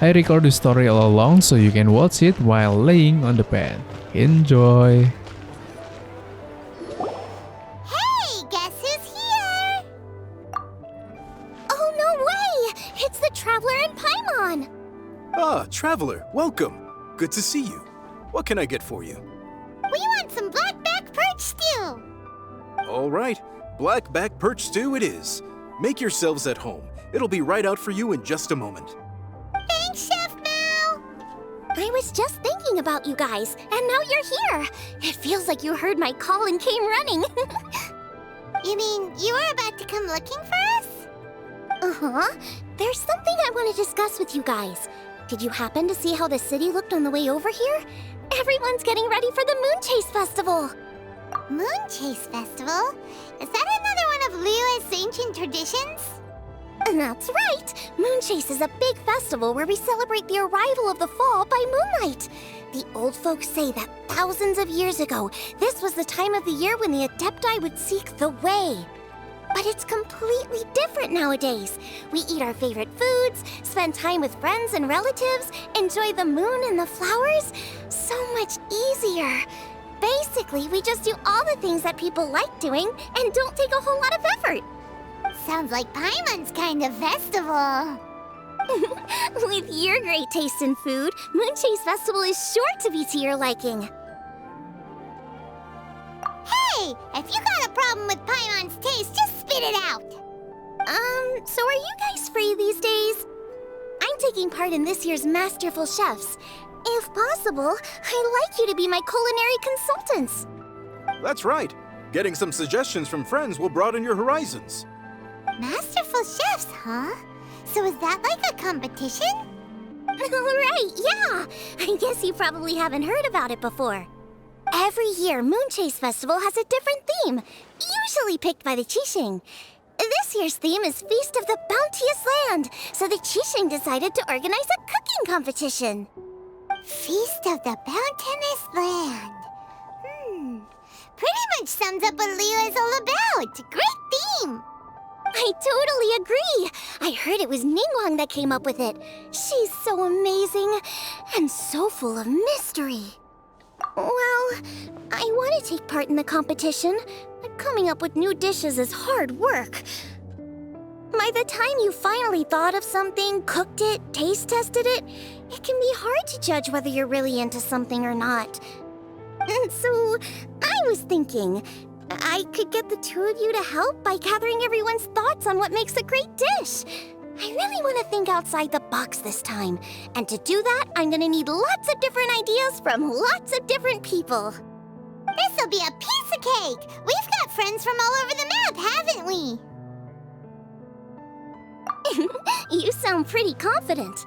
I record the story all along so you can watch it while laying on the bed. Enjoy! Hey, guess who's here? Oh, no way! It's the Traveler and Paimon! Ah, Traveler, welcome. Good to see you. What can I get for you? We want some blackback perch stew! All right, blackback perch stew it is. Make yourselves at home. It'll be right out for you in just a moment. Thanks, Chef Mal! I was just thinking about you guys, and now you're here. It feels like you heard my call and came running. You mean you were about to come looking for us? Uh-huh. There's something I want to discuss with you guys. Did you happen to see how the city looked on the way over here? Everyone's getting ready for the Moon Chase Festival. Moon Chase Festival? Is that another one of Liyue's ancient traditions? That's right! Moon Chase is a big festival where we celebrate the arrival of the fall by moonlight. The old folks say that thousands of years ago, this was the time of the year when the Adepti would seek the way. But it's completely different nowadays. We eat our favorite foods, spend time with friends and relatives, enjoy the moon and the flowers. So much easier. Basically, we just do all the things that people like doing and don't take a whole lot of effort. Sounds like Paimon's kind of festival. With your great taste in food, Moon Chase Festival is sure to be to your liking. Hey, if you got a problem with Paimon's taste, just spit it out. So are you guys free these days? I'm taking part in this year's Masterful Chefs. If possible, I'd like you to be my culinary consultants. That's right. Getting some suggestions from friends will broaden your horizons. Masterful Chefs, huh? So is that like a competition? Right, yeah. I guess you probably haven't heard about it before. Every year, Moon Chase Festival has a different theme, usually picked by the Qixing. This year's theme is Feast of the Bounteous Land, so the Qixing decided to organize a cooking competition. Feast of the Bounteous Land. Pretty much sums up what Liyue is all about. Great theme. I totally agree. I heard it was Ningguang that came up with it. She's so amazing and so full of mystery. Well, I want to take part in the competition, but coming up with new dishes is hard work. By the time you finally thought of something, cooked it, taste tested it, it can be hard to judge whether you're really into something or not. And so, I was thinking, I could get the two of you to help by gathering everyone's thoughts on what makes a great dish. I really want to think outside the box this time. And to do that, I'm going to need lots of different ideas from lots of different people. This'll be a piece of cake! We've got friends from all over the map, haven't we? You sound pretty confident.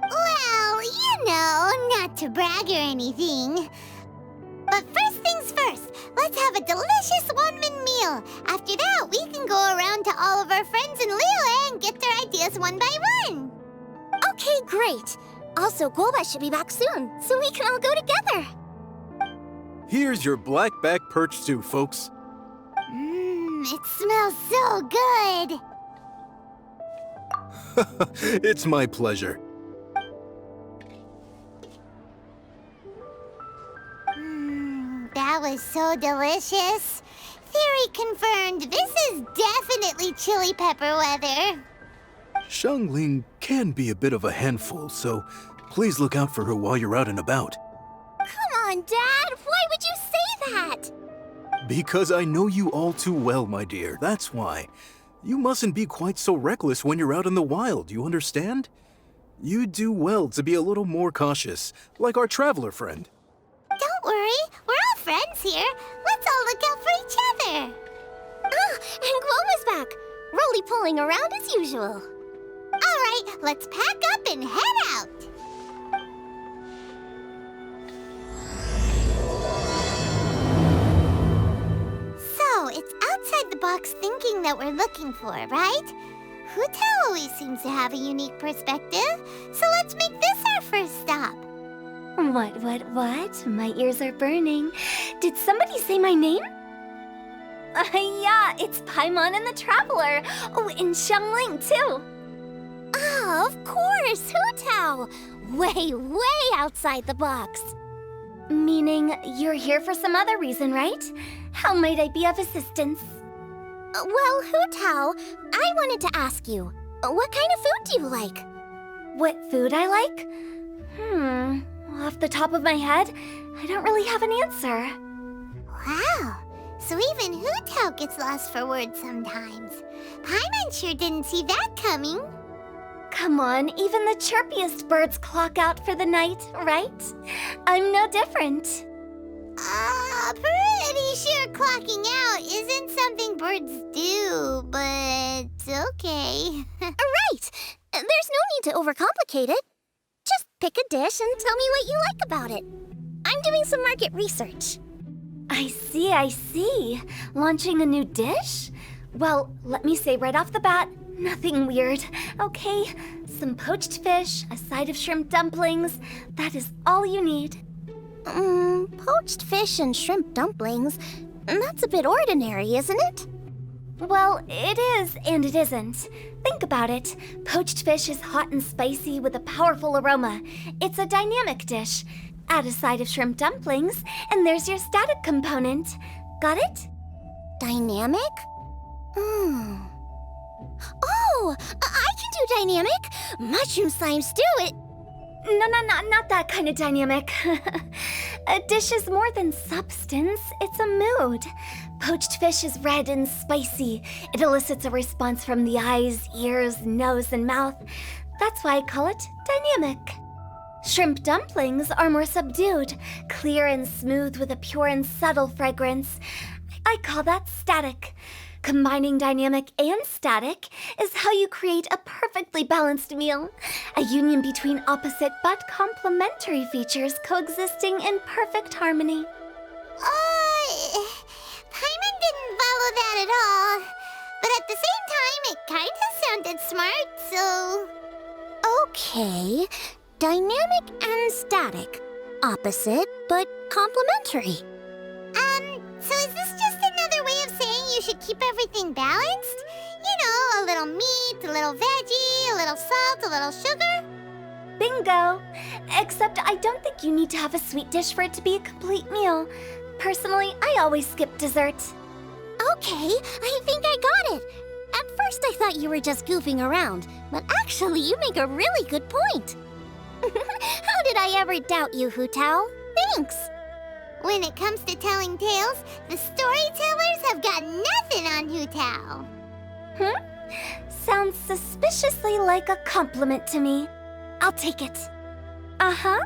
Well, you know, not to brag or anything. But first things first, let's have a delicious one-min meal. After that, we can go around to all of our friends in Liyue and get their ideas one by one. Okay, great. Also, Golba should be back soon, so we can all go together. Here's your blackback perch stew, folks. It smells so good. It's my pleasure. That was so delicious. Theory confirmed, this is definitely chili pepper weather. Xiangling can be a bit of a handful, so please look out for her while you're out and about. Come on, Dad. Why would you say that? Because I know you all too well, my dear. That's why. You mustn't be quite so reckless when you're out in the wild, you understand? You do well to be a little more cautious, like our traveler friend. Don't worry, we're all friends here. Let's all look out for each other. Ah, and Guoma's back. Roly-poling around as usual. All right, let's pack up and head out. So, it's outside the box thinking that we're looking for, right? Hutao always seems to have a unique perspective, so let's make this our first stop. What? My ears are burning. Did somebody say my name? Yeah, it's Paimon and the Traveler. Oh, and Xiangling, too. Ah, of course, Hutao. Wow! Way, way outside the box. Meaning you're here for some other reason, right? How might I be of assistance? Well, Hu Tao, I wanted to ask you, what kind of food do you like? What food I like? Off the top of my head, I don't really have an answer. Wow, so even Hu Tao gets lost for words sometimes. Paimon sure didn't see that coming. Come on, even the chirpiest birds clock out for the night, right? I'm no different. Pretty sure clocking out isn't something birds do, but okay. Right! There's no need to overcomplicate it. Just pick a dish and tell me what you like about it. I'm doing some market research. I see. Launching a new dish? Well, let me say right off the bat, nothing weird, okay? Some poached fish, a side of shrimp dumplings. That is all you need. Poached fish and shrimp dumplings. That's a bit ordinary, isn't it? Well, it is and it isn't. Think about it. Poached fish is hot and spicy with a powerful aroma. It's a dynamic dish. Add a side of shrimp dumplings, and there's your static component. Got it? Dynamic? Oh, I can do dynamic. Mushroom slime stew, it... No, not that kind of dynamic. A dish is more than substance, it's a mood. Poached fish is red and spicy. It elicits a response from the eyes, ears, nose, and mouth. That's why I call it dynamic. Shrimp dumplings are more subdued, clear and smooth with a pure and subtle fragrance. I call that static. Combining dynamic and static is how you create a perfectly balanced meal. A union between opposite but complementary features coexisting in perfect harmony. Paimon didn't follow that at all. But at the same time, it kinda sounded smart, so... Okay, dynamic and static. Opposite, but complementary. So is this just another way of saying you should keep everything balanced? You know, a little meat, a little veggie, a little salt, a little sugar? Bingo! Except I don't think you need to have a sweet dish for it to be a complete meal. Personally, I always skip dessert. Okay, I think I got it. At first I thought you were just goofing around, but actually you make a really good point. How did I ever doubt you, Hu Tao? Thanks. When it comes to telling tales, the storytellers have got nothing on Hu Tao. Sounds suspiciously like a compliment to me. I'll take it. Uh-huh.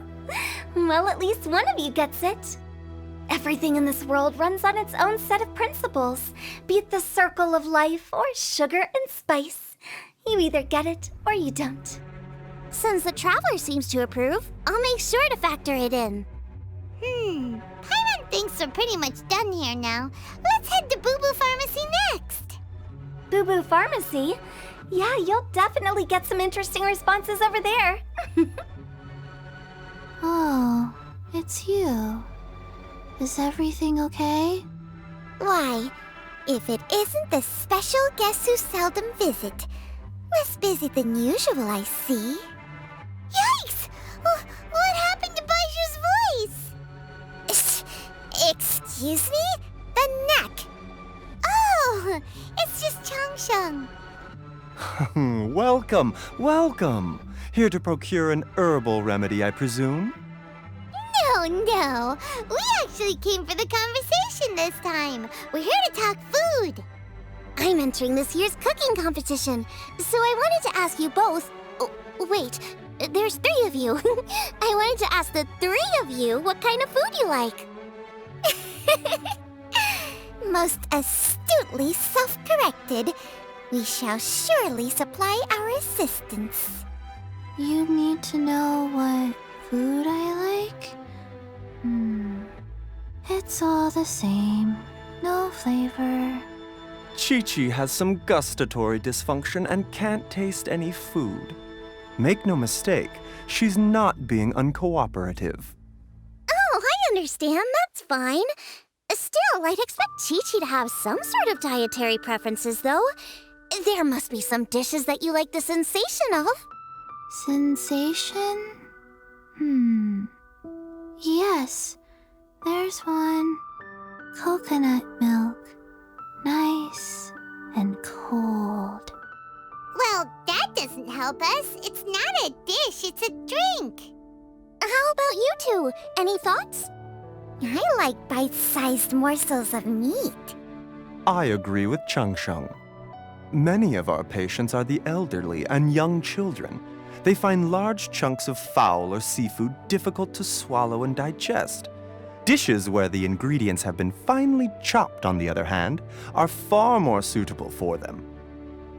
Well, at least one of you gets it. Everything in this world runs on its own set of principles, be it the circle of life or sugar and spice. You either get it or you don't. Since the Traveler seems to approve, I'll make sure to factor it in. Paimon thinks we're pretty much done here now. Let's head to Boo Boo Pharmacy next. Boo Boo Pharmacy? Yeah, you'll definitely get some interesting responses over there. Oh, it's you. Is everything okay? Why, if it isn't the special guest who seldom visit. Less busy than usual, I see. Yikes! What happened to Baiju's voice? Excuse me? The neck. Oh, it's just Changsheng. Welcome. Here to procure an herbal remedy, I presume? No. We actually came for the conversation this time. We're here to talk food. I'm entering this year's cooking competition, so I wanted to ask you both... Oh, wait, there's 3 of you. I wanted to ask the 3 of you what kind of food you like. Most astutely self-corrected. We shall surely supply our assistance. You need to know what food I like? It's all the same. No flavor. Chi-Chi has some gustatory dysfunction and can't taste any food. Make no mistake, she's not being uncooperative. Oh, I understand. That's fine. Still, I'd expect Chi-Chi to have some sort of dietary preferences, though. There must be some dishes that you like the sensation of. Sensation? Yes, there's one. Coconut milk. Nice and cold. Well, that doesn't help us. It's not a dish, it's a drink. How about you two? Any thoughts? I like bite-sized morsels of meat. I agree with Chung Sheng. Many of our patients are the elderly and young children. They find large chunks of fowl or seafood difficult to swallow and digest. Dishes where the ingredients have been finely chopped, on the other hand, are far more suitable for them.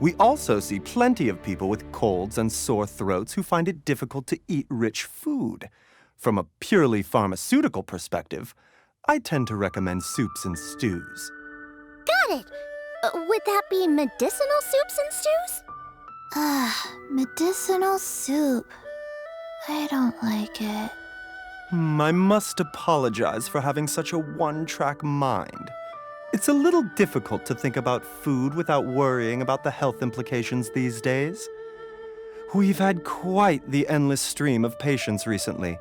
We also see plenty of people with colds and sore throats who find it difficult to eat rich food. From a purely pharmaceutical perspective, I tend to recommend soups and stews. Got it. Would that be medicinal soups and stews? Medicinal soup. I don't like it. I must apologize for having such a one-track mind. It's a little difficult to think about food without worrying about the health implications these days. We've had quite the endless stream of patients recently.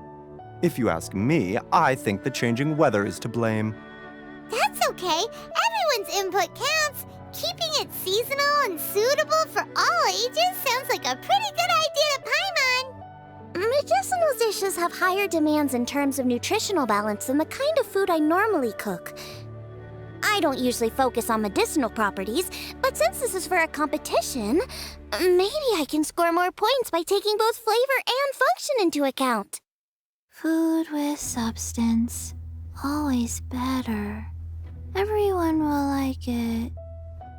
If you ask me, I think the changing weather is to blame. That's okay. Everyone's input counts. Keeping it seasonal and suitable for all ages sounds like a pretty good idea to Paimon. Medicinal dishes have higher demands in terms of nutritional balance than the kind of food I normally cook. I don't usually focus on medicinal properties, but since this is for a competition, maybe I can score more points by taking both flavor and function into account. Food with substance. Always better. Everyone will like it.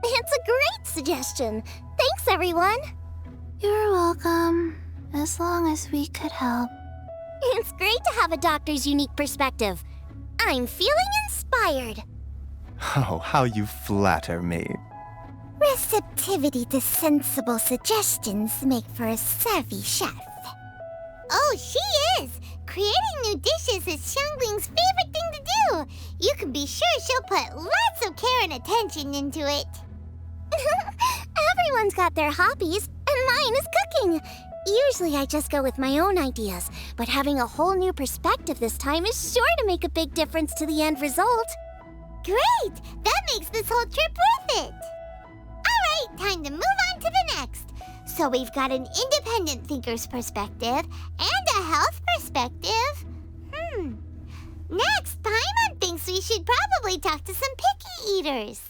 It's a great suggestion. Thanks, everyone. You're welcome. As long as we could help. It's great to have a doctor's unique perspective. I'm feeling inspired. Oh, how you flatter me. Receptivity to sensible suggestions make for a savvy chef. Oh, she is! Creating new dishes is Xiangling's favorite thing to do. You can be sure she'll put lots of care and attention into it. Everyone's got their hobbies, and mine is cooking. Usually I just go with my own ideas, but having a whole new perspective this time is sure to make a big difference to the end result. Great! That makes this whole trip worth it! Alright, time to move on to the next. So we've got an independent thinker's perspective and a health perspective. Next, Paimon thinks we should probably talk to some picky eaters.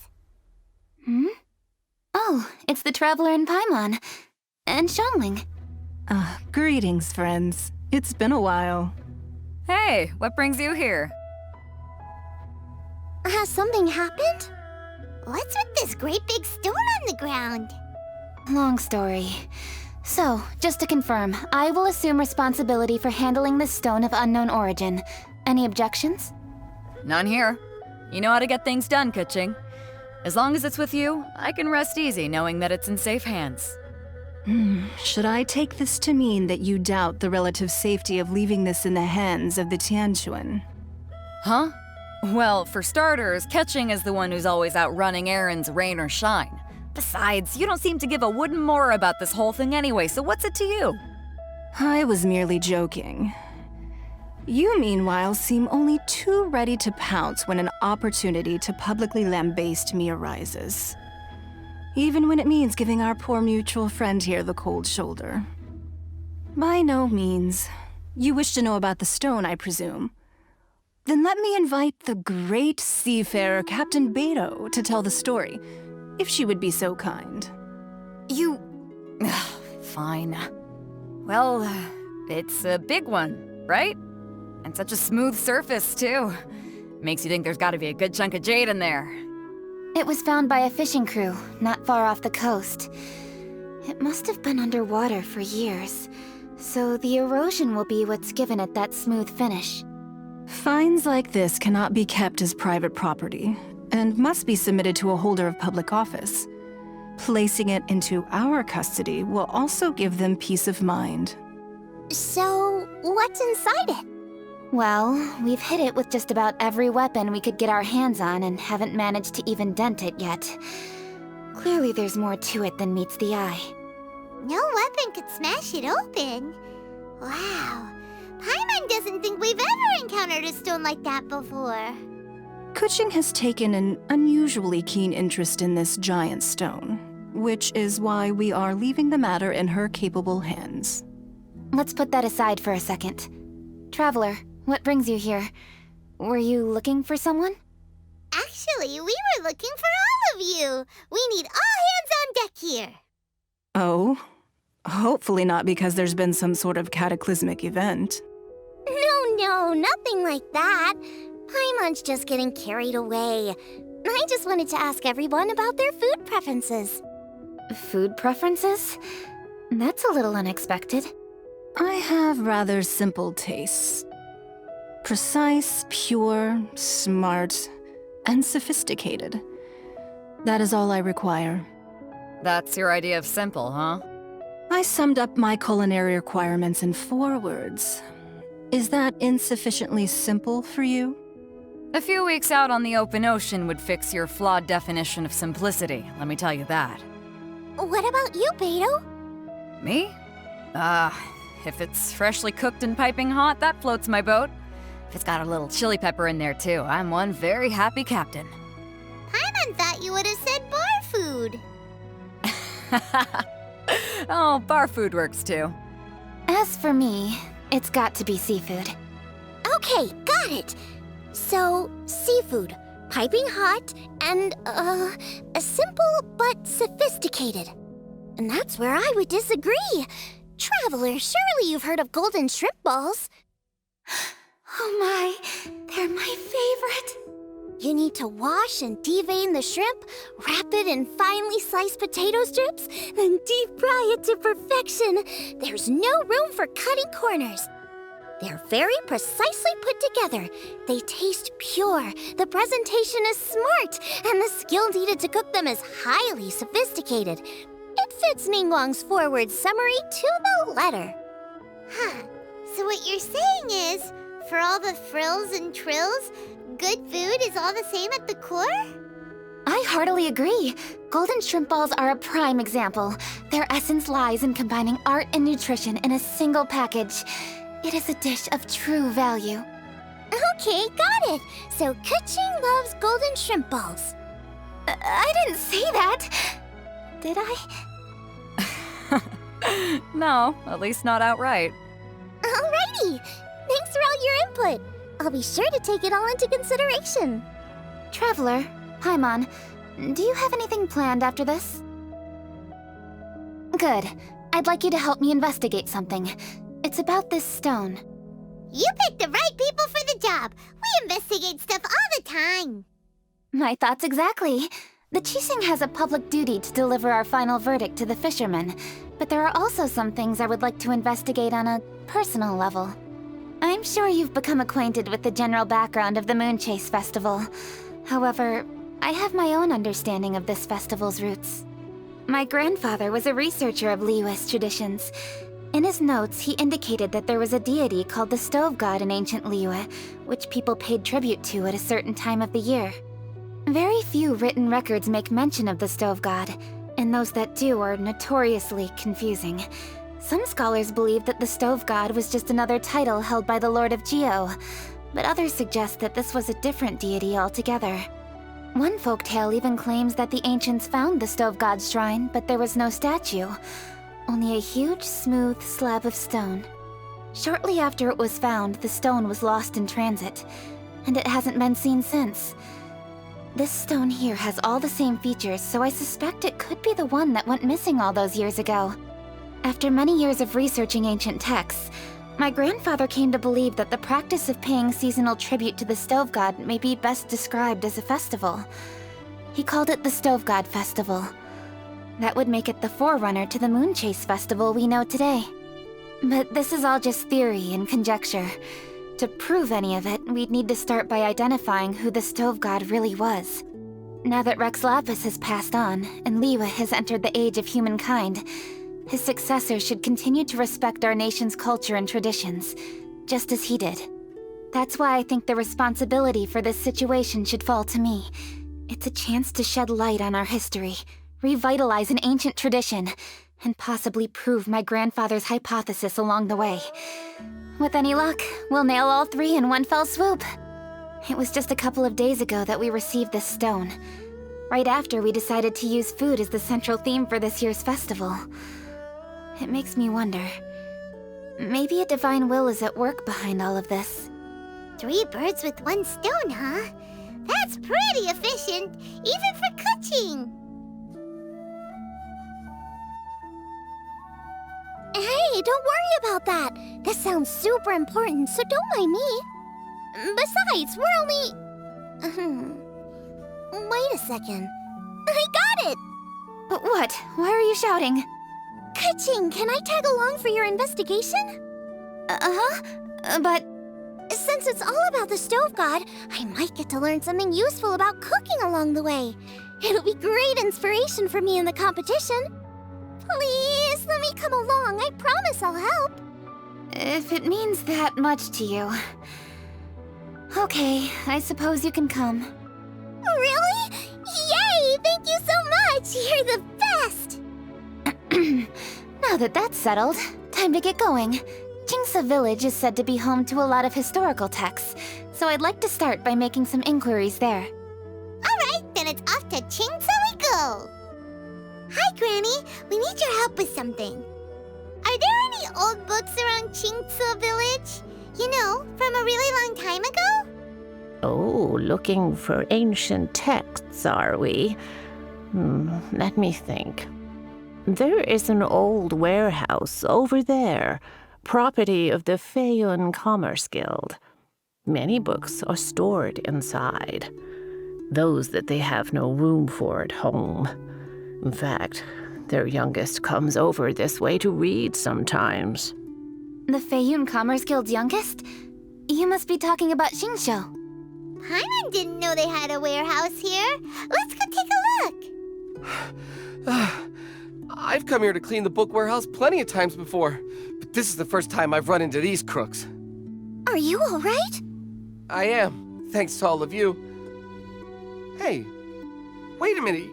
Oh, it's the Traveler and Paimon. And Xiangling. Greetings, friends. It's been a while. Hey, what brings you here? Has something happened? What's with this great big stone on the ground? Long story. So, just to confirm, I will assume responsibility for handling this stone of unknown origin. Any objections? None here. You know how to get things done, Keqing. As long as it's with you, I can rest easy knowing that it's in safe hands. Should I take this to mean that you doubt the relative safety of leaving this in the hands of the Tianquan? Huh? Well, for starters, Keqing is the one who's always out running errands, rain or shine. Besides, you don't seem to give a wooden more about this whole thing anyway, so what's it to you? I was merely joking. You, meanwhile, seem only too ready to pounce when an opportunity to publicly lambaste me arises. Even when it means giving our poor mutual friend here the cold shoulder. By no means. You wish to know about the stone, I presume. Then let me invite the great seafarer Captain Beto to tell the story, if she would be so kind. Fine. Well, it's a big one, right? And such a smooth surface, too. Makes you think there's gotta be a good chunk of jade in there. It was found by a fishing crew, not far off the coast. It must have been underwater for years, so the erosion will be what's given it that smooth finish. Finds like this cannot be kept as private property, and must be submitted to a holder of public office. Placing it into our custody will also give them peace of mind. So, what's inside it? Well, we've hit it with just about every weapon we could get our hands on and haven't managed to even dent it yet. Clearly there's more to it than meets the eye. No weapon could smash it open. Wow. Paimon doesn't think we've ever encountered a stone like that before. Keqing has taken an unusually keen interest in this giant stone, which is why we are leaving the matter in her capable hands. Let's put that aside for a second. Traveler, what brings you here? Were you looking for someone? Actually, we were looking for all of you. We need all hands on deck here. Oh? Hopefully not because there's been some sort of cataclysmic event. No, nothing like that. Paimon's just getting carried away. I just wanted to ask everyone about their food preferences. Food preferences? That's a little unexpected. I have rather simple tastes. Precise, pure, smart, and sophisticated. That is all I require. That's your idea of simple, huh? I summed up my culinary requirements in 4 words. Is that insufficiently simple for you? A few weeks out on the open ocean would fix your flawed definition of simplicity, let me tell you that. What about you, Beto? Me? If it's freshly cooked and piping hot, that floats my boat. If it's got a little chili pepper in there too, I'm one very happy captain. Paimon thought you would have said bar food. Oh, bar food works too. As for me, it's got to be seafood. Okay, got it. So, seafood, piping hot, and, simple but sophisticated. And that's where I would disagree. Traveler, surely you've heard of golden shrimp balls. Oh my, they're my favorite. You need to wash and devein the shrimp, wrap it in finely sliced potato strips, then deep fry it to perfection. There's no room for cutting corners. They're very precisely put together. They taste pure, the presentation is smart, and the skill needed to cook them is highly sophisticated. It fits Ningguang's forward summary to the letter. Huh. So what you're saying is, for all the frills and trills, good food is all the same at the core? I heartily agree. Golden shrimp balls are a prime example. Their essence lies in combining art and nutrition in a single package. It is a dish of true value. Okay, got it. So Keqing loves golden shrimp balls. I didn't say that. Did I? No, at least not outright. Alrighty. Thanks for all your input. I'll be sure to take it all into consideration. Traveler, Paimon, do you have anything planned after this? Good. I'd like you to help me investigate something. It's about this stone. You picked the right people for the job. We investigate stuff all the time. My thoughts exactly. The Qixing has a public duty to deliver our final verdict to the fishermen, but there are also some things I would like to investigate on a personal level. I'm sure you've become acquainted with the general background of the Moonchase Festival. However, I have my own understanding of this festival's roots. My grandfather was a researcher of Liyue's traditions. In his notes, he indicated that there was a deity called the Stove God in ancient Liyue, which people paid tribute to at a certain time of the year. Very few written records make mention of the Stove God, and those that do are notoriously confusing. Some scholars believe that the Stove God was just another title held by the Lord of Geo, but others suggest that this was a different deity altogether. One folktale even claims that the ancients found the Stove God's shrine, but there was no statue, only a huge, smooth slab of stone. Shortly after it was found, the stone was lost in transit, and it hasn't been seen since. This stone here has all the same features, so I suspect it could be the one that went missing all those years ago. After many years of researching ancient texts, my grandfather came to believe that the practice of paying seasonal tribute to the Stove God may be best described as a festival. He called it the Stove God Festival. That would make it the forerunner to the Moonchase Festival we know today. But this is all just theory and conjecture. To prove any of it, we'd need to start by identifying who the Stove God really was. Now that Rex Lapis has passed on, and Liyue has entered the age of humankind, his successor should continue to respect our nation's culture and traditions, just as he did. That's why I think the responsibility for this situation should fall to me. It's a chance to shed light on our history, revitalize an ancient tradition, and possibly prove my grandfather's hypothesis along the way. With any luck, we'll nail all 3 in one fell swoop. It was just a couple of days ago that we received this stone, right after we decided to use food as the central theme for this year's festival. It makes me wonder, maybe a divine will is at work behind all of this. 3 birds with 1 stone, huh? That's pretty efficient, even for cooking. Hey, don't worry about that. This sounds super important, so don't mind me. Besides, we're only... Wait a second. I got it! What? Why are you shouting? Kaching, can I tag along for your investigation? But... Since it's all about the stove god, I might get to learn something useful about cooking along the way. It'll be great inspiration for me in the competition. Please, let me come along. I promise I'll help. If it means that much to you... Okay, I suppose you can come. Really? Yay! Thank you so much! You're the best! Now that that's settled, time to get going. Jingsa Village is said to be home to a lot of historical texts, so I'd like to start by making some inquiries there. Alright, then it's off to Jingsa we go! Hi, Granny. We need your help with something. Are there any old books around Jingsa Village? You know, from a really long time ago? Oh, looking for ancient texts, are we? Let me think. There is an old warehouse over there, property of the Feiyun Commerce Guild. Many books are stored inside, those that they have no room for at home. In fact, their youngest comes over this way to read sometimes. The Feiyun Commerce Guild's youngest? You must be talking about Xingqiu. Paimon didn't know they had a warehouse here. Let's go take a look. I've come here to clean the book warehouse plenty of times before, but this is the first time I've run into these crooks. Are you all right? I am, thanks to all of you. Hey, wait a minute.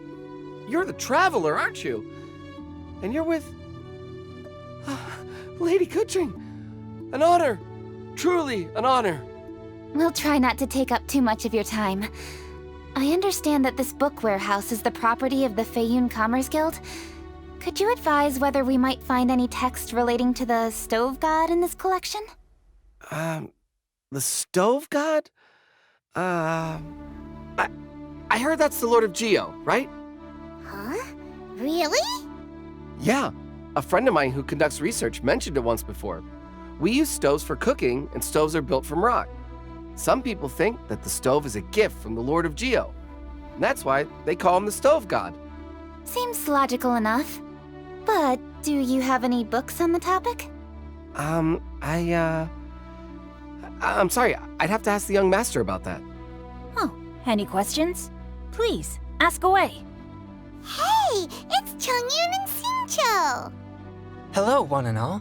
You're the traveler, aren't you? And you're with... Lady Kuching. An honor. Truly an honor. We'll try not to take up too much of your time. I understand that this book warehouse is the property of the Feiyun Commerce Guild. Could you advise whether we might find any text relating to the stove god in this collection? The stove god? I heard that's the Lord of Geo, right? Huh? Really? Yeah. A friend of mine who conducts research mentioned it once before. We use stoves for cooking, and stoves are built from rock. Some people think that the stove is a gift from the Lord of Geo. And that's why they call him the stove god. Seems logical enough. But do you have any books on the topic? I'm sorry, I'd have to ask the young master about that. Oh, any questions? Please, ask away. Hey, it's Chongyun and Xingqiu. Hello, one and all.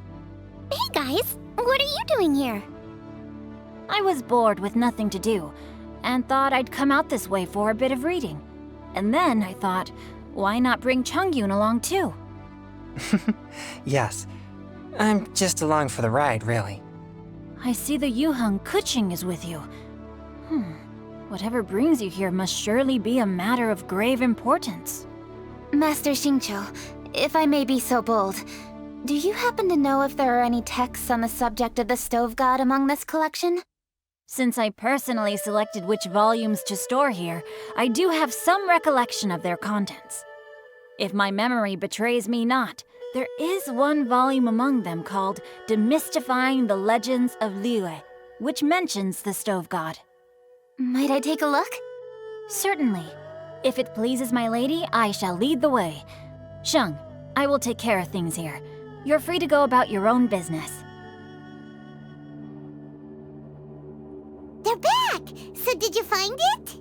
Hey guys, what are you doing here? I was bored with nothing to do, and thought I'd come out this way for a bit of reading. And then I thought, why not bring Chongyun along too? Yes, I'm just along for the ride, really. I see the Yuheng Kuching is with you. Whatever brings you here must surely be a matter of grave importance. Master Xingqiu, if I may be so bold, do you happen to know if there are any texts on the subject of the stove god among this collection? Since I personally selected which volumes to store here, I do have some recollection of their contents. If my memory betrays me not, there is one volume among them called Demystifying the Legends of Liyue, which mentions the stove god. Might I take a look? Certainly. If it pleases my lady, I shall lead the way. Sheng, I will take care of things here. You're free to go about your own business. They're back! So did you find it?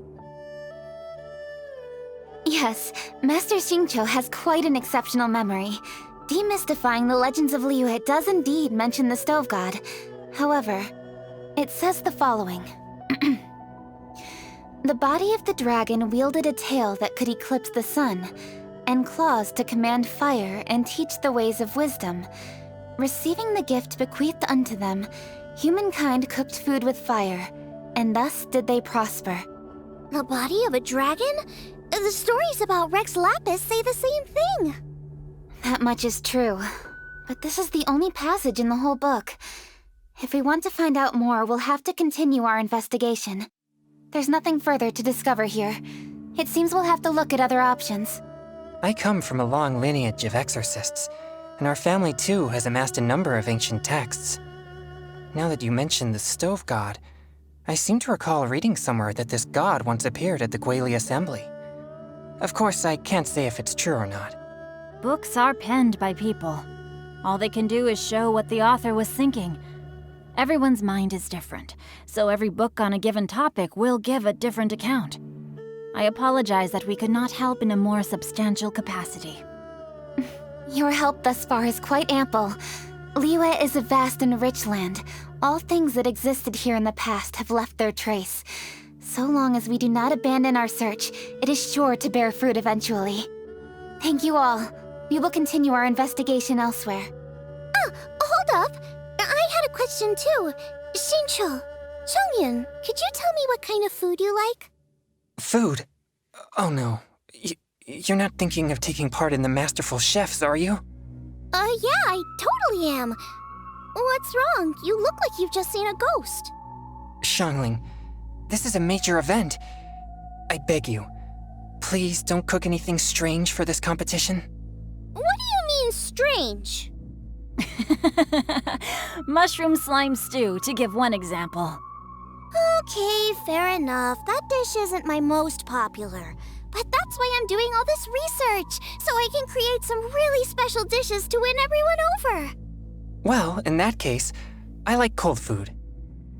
Yes, Master Xingqiu has quite an exceptional memory. Demystifying the Legends of Liyue does indeed mention the stove god. However, it says the following. The body of the dragon wielded a tail that could eclipse the sun. and claws to command fire and teach the ways of wisdom. Receiving the gift bequeathed unto them, humankind cooked food with fire, and thus did they prosper. The body of a dragon? The stories about Rex Lapis say the same thing. That much is true, but this is the only passage in the whole book. If we want to find out more, we'll have to continue our investigation. There's nothing further to discover here. It seems we'll have to look at other options. I come from a long lineage of exorcists, and our family too has amassed a number of ancient texts. Now that you mention the stove god, I seem to recall reading somewhere that this god once appeared at the Guili Assembly. Of course, I can't say if it's true or not. Books are penned by people. All they can do is show what the author was thinking. Everyone's mind is different, so every book on a given topic will give a different account. I apologize that we could not help in a more substantial capacity. Your help thus far is quite ample. Liyue is a vast and rich land. All things that existed here in the past have left their trace. So long as we do not abandon our search, it is sure to bear fruit eventually. Thank you all. We will continue our investigation elsewhere. Ah, hold up! I had a question too. Shincho, Chongyan, could you tell me what kind of food you like? Food? Oh no. You're not thinking of taking part in the Masterful Chefs, are you? Yeah, I totally am. What's wrong? You look like you've just seen a ghost. Xiangling, this is a major event. I beg you, please don't cook anything strange for this competition. What do you mean, strange? Mushroom slime stew, to give one example. Okay, fair enough. That dish isn't my most popular. But that's why I'm doing all this research, so I can create some really special dishes to win everyone over. Well, in that case, I like cold food.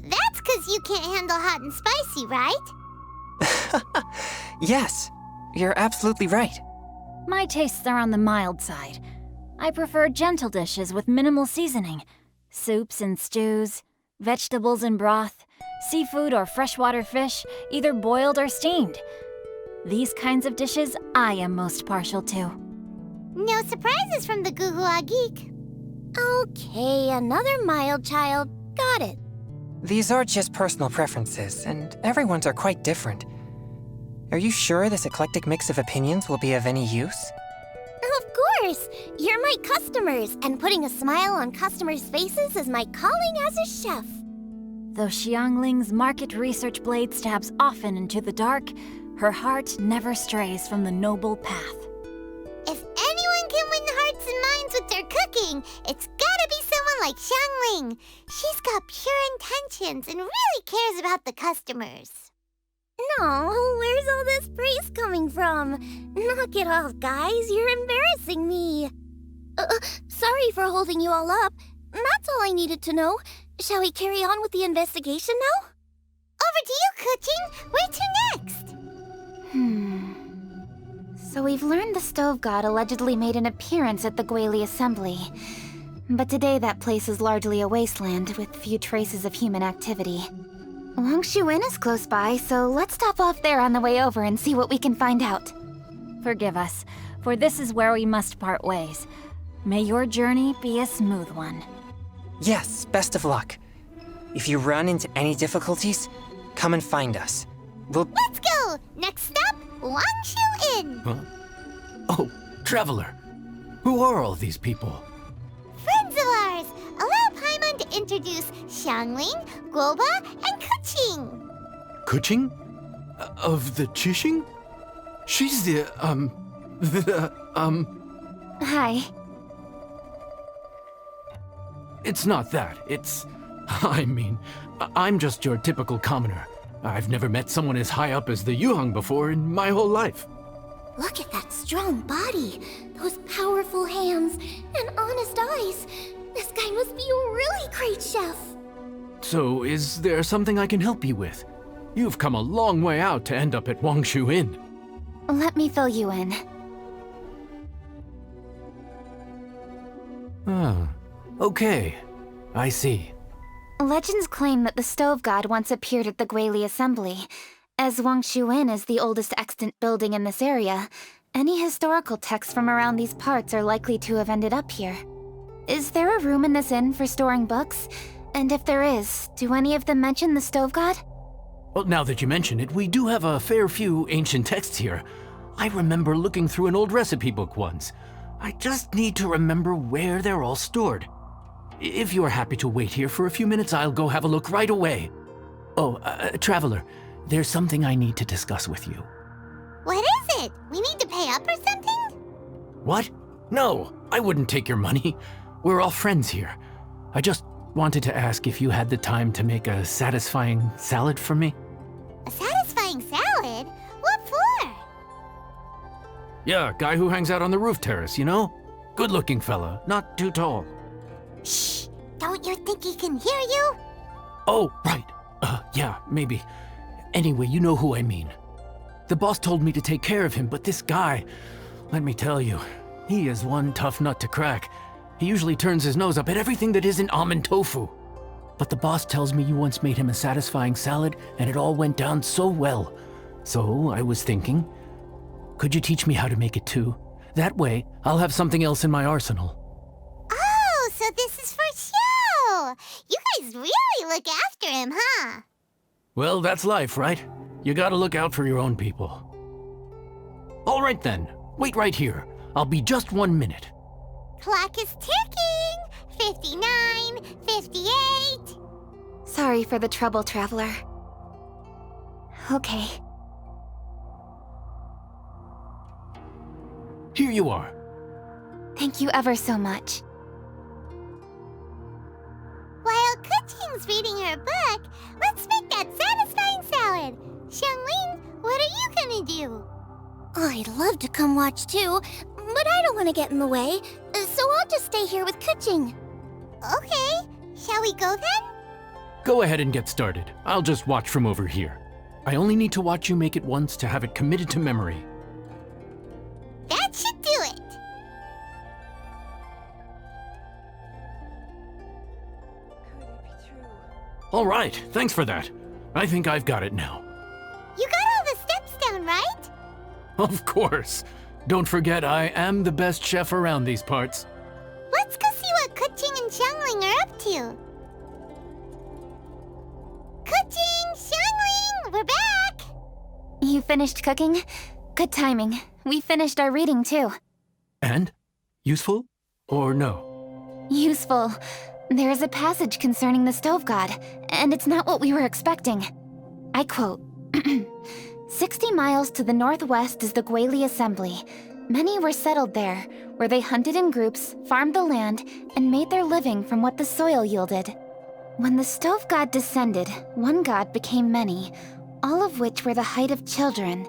That's 'cause you can't handle hot and spicy, right? Yes, you're absolutely right. My tastes are on the mild side. I prefer gentle dishes with minimal seasoning. Soups and stews, vegetables and broth, seafood or freshwater fish, either boiled or steamed. These kinds of dishes I am most partial to. No surprises from the Guhua Geek. Okay, another mild child. Got it. These are just personal preferences, and everyone's are quite different. Are you sure this eclectic mix of opinions will be of any use? Of course! You're my customers, and putting a smile on customers' faces is my calling as a chef. Though Xiangling's market research blade stabs often into the dark, her heart never strays from the noble path. If anyone can win hearts and minds with their cooking, it's gotta be someone like Xiangling. She's got pure intentions and really cares about the customers. No, where's all this praise coming from? Knock it off, guys. You're embarrassing me. Sorry for holding you all up. That's all I needed to know. Shall we carry on with the investigation now? Over to you, Kuchin. Where to next? So we've learned the stove god allegedly made an appearance at the Guili Assembly. But today that place is largely a wasteland with few traces of human activity. Wangshu Inn is close by, so let's stop off there on the way over and see what we can find out. Forgive us, for this is where we must part ways. May your journey be a smooth one. Yes, best of luck. If you run into any difficulties, come and find us. Let's go! Next stop, Wangshu Inn! Huh? Oh, Traveler. Who are all these people? Friends of ours! Allow Paimon to introduce Xiangling, Guoba, and Kuching. Kuching? Of the Chishing? She's Hi. It's not that. I'm just your typical commoner. I've never met someone as high up as the Yuhang before in my whole life. Look at that strong body, those powerful hands, and honest eyes. This guy must be a really great chef. So, is there something I can help you with? You've come a long way out to end up at Wangshu Inn. Let me fill you in. Ah, okay. I see. Legends claim that the stove god once appeared at the Guili Assembly. As Wangshu Inn is the oldest extant building in this area, Any historical texts from around these parts are likely to have ended up here. Is there a room in this inn for storing books? And if there is, do any of them mention the stove god? Well, now that you mention it, we do have a fair few ancient texts here. I remember looking through an old recipe book once. I just need to remember where they're all stored. If you are happy to wait here for a few minutes, I'll go have a look right away. Oh, Traveler, there's something I need to discuss with you. What is it? We need to pay up or something? What? No, I wouldn't take your money. We're all friends here. I just wanted to ask if you had the time to make a satisfying salad for me. A satisfying salad? What for? Yeah, guy who hangs out on the roof terrace, you know? Good-looking fella, not too tall. Shh! Don't you think he can hear you? Oh, right. Yeah, maybe. Anyway, you know who I mean. The boss told me to take care of him, but this guy, let me tell you, he is one tough nut to crack. He usually turns his nose up at everything that isn't almond tofu. But the boss tells me you once made him a satisfying salad, and it all went down so well. So I was thinking, could you teach me how to make it too? That way, I'll have something else in my arsenal. Oh, so this is for show! You guys really look after him, huh? Well, that's life, right? You gotta look out for your own people. All right then, wait right here. I'll be just 1 minute. Clock is ticking! 59, 58... Sorry for the trouble, Traveler. Okay. Here you are. Thank you ever so much. While Kuching's reading her book, let's make that satisfying salad. Xiangling, what are you gonna do? I'd love to come watch too, but I don't want to get in the way, so I'll just stay here with Kuching. Okay, shall we go then? Go ahead and get started. I'll just watch from over here. I only need to watch you make it once to have it committed to memory. That should do it. All right, thanks for that. I think I've got it now. You got all the steps down, right? Of course. Don't forget, I am the best chef around these parts. Let's go see what Kuching and Xiangling are up to. Kuching, Xiangling, we're back! You finished cooking? Good timing. We finished our reading too. And? Useful? Or no? Useful. There is a passage concerning the stove god, and it's not what we were expecting. I quote, 60 miles to the northwest is the Guili Assembly. Many were settled there, where they hunted in groups, farmed the land, and made their living from what the soil yielded. When the stove god descended, one god became many, all of which were the height of children.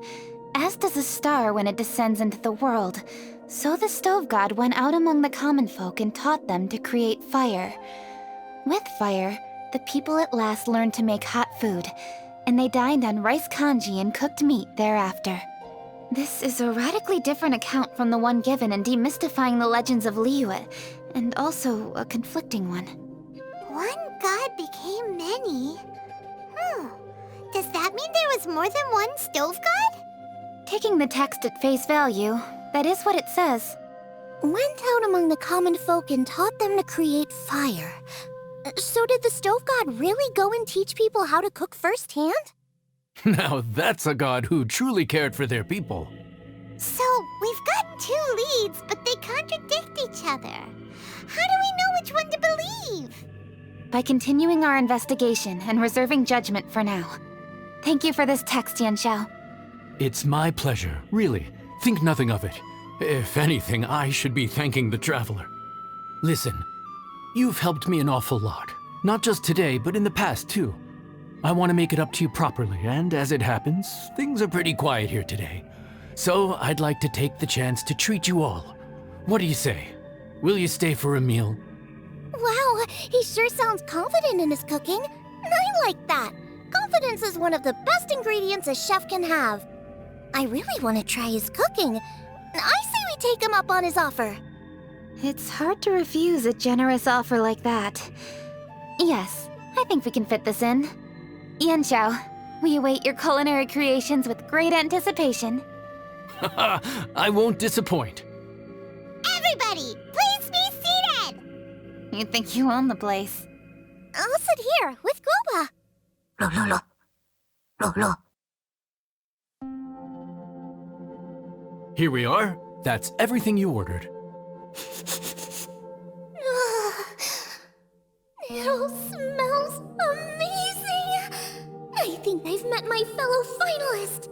As does a star when it descends into the world, so the stove god went out among the common folk and taught them to create fire. With fire, the people at last learned to make hot food, and they dined on rice congee and cooked meat thereafter. This is a radically different account from the one given in Demystifying the Legends of Liyue, and also a conflicting one. One god became many? Does that mean there was more than one stove god? Taking the text at face value, that is what it says. Went out among the common folk and taught them to create fire. So did the stove god really go and teach people how to cook firsthand? Now that's a god who truly cared for their people. So, we've got two leads, but they contradict each other. How do we know which one to believe? By continuing our investigation and reserving judgment for now. Thank you for this text, Yanxiao. It's my pleasure, really. Think nothing of it. If anything, I should be thanking the Traveler. Listen, you've helped me an awful lot. Not just today, but in the past, too. I want to make it up to you properly, and as it happens, things are pretty quiet here today. So I'd like to take the chance to treat you all. What do you say? Will you stay for a meal? Wow, he sure sounds confident in his cooking. I like that. Confidence is one of the best ingredients a chef can have. I really want to try his cooking. I say we take him up on his offer. It's hard to refuse a generous offer like that. Yes, I think we can fit this in. Yanxiao, we await your culinary creations with great anticipation. I won't disappoint. Everybody, please be seated! You think you own the place? I'll sit here with Guoba. Here we are. That's everything you ordered. It all smells amazing! I think I've met my fellow finalist!